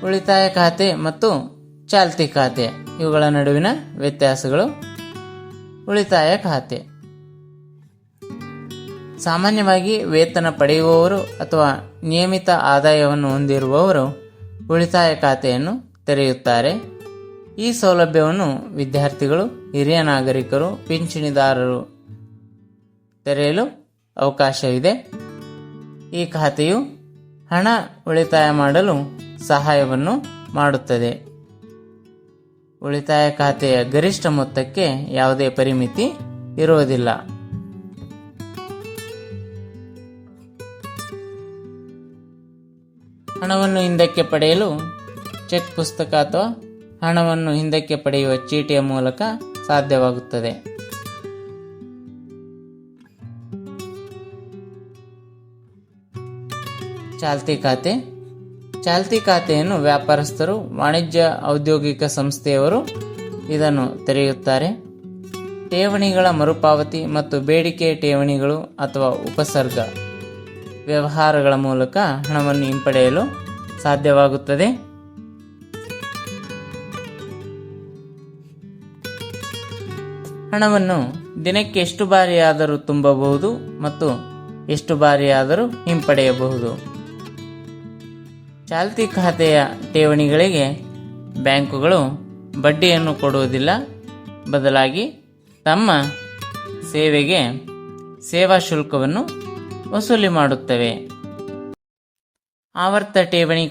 ಉಳಿತಾಯ ಖಾತೆ ಮತ್ತು ಚಾಲ್ತಿ ಖಾತೆ ಇವುಗಳ ನಡುವಿನ ವ್ಯತ್ಯಾಸಗಳು. ಉಳಿತಾಯ ಖಾತೆ ಸಾಮಾನ್ಯವಾಗಿ ವೇತನ ಪಡೆಯುವವರು ಅಥವಾ ನಿಯಮಿತ ಆದಾಯವನ್ನು ಹೊಂದಿರುವವರು ಉಳಿತಾಯ ಖಾತೆಯನ್ನು ತೆರೆಯುತ್ತಾರೆ. ಈ ಸೌಲಭ್ಯವನ್ನು ವಿದ್ಯಾರ್ಥಿಗಳು, ಹಿರಿಯ ನಾಗರಿಕರು, ಪಿಂಚಣಿದಾರರು ತೆರೆಯಲು ಅವಕಾಶವಿದೆ. ಈ ಖಾತೆಯು ಹಣ ಉಳಿತಾಯ ಮಾಡಲು ಸಹಾಯವನ್ನು ಮಾಡುತ್ತದೆ. ಉಳಿತಾಯ ಖಾತೆಯ ಗರಿಷ್ಠ ಮೊತ್ತಕ್ಕೆ ಯಾವುದೇ ಪರಿಮಿತಿ ಇರುವುದಿಲ್ಲ. ಹಣವನ್ನು ಹಿಂದಕ್ಕೆ ಪಡೆಯಲು ಚೆಕ್ ಪುಸ್ತಕ ಅಥವಾ ಹಣವನ್ನು ಹಿಂದಕ್ಕೆ ಪಡೆಯುವ ಚೀಟಿಯ ಮೂಲಕ ಸಾಧ್ಯವಾಗುತ್ತದೆ. ಚಾಲ್ತಿ ಖಾತೆ. ಚಾಲ್ತಿ ಖಾತೆಯನ್ನು ವ್ಯಾಪಾರಸ್ಥರು, ವಾಣಿಜ್ಯ ಔದ್ಯೋಗಿಕ ಸಂಸ್ಥೆಯವರು ಇದನ್ನು ತೆರೆಯುತ್ತಾರೆ. ಠೇವಣಿಗಳ ಮರುಪಾವತಿ ಮತ್ತು ಬೇಡಿಕೆ ಠೇವಣಿಗಳು ಅಥವಾ ಉಪಸರ್ಗ ವ್ಯವಹಾರಗಳ ಮೂಲಕ ಹಣವನ್ನು ಹಿಂಪಡೆಯಲು ಸಾಧ್ಯವಾಗುತ್ತದೆ. ಹಣವನ್ನು ದಿನಕ್ಕೆ ಎಷ್ಟು ಬಾರಿಯಾದರೂ ತುಂಬಬಹುದು ಮತ್ತು ಎಷ್ಟು ಬಾರಿಯಾದರೂ ಹಿಂಪಡೆಯಬಹುದು. ಚಾಲ್ತಿ ಖಾತೆಯ ಠೇವಣಿಗಳಿಗೆ ಬ್ಯಾಂಕುಗಳು ಬಡ್ಡಿಯನ್ನು ಕೊಡುವುದಿಲ್ಲ, ಬದಲಾಗಿ ತಮ್ಮ ಸೇವೆಗೆ ಸೇವಾ ಶುಲ್ಕವನ್ನು ವಸೂಲಿ ಮಾಡುತ್ತವೆ. ಆವರ್ತ ಠೇವಣಿ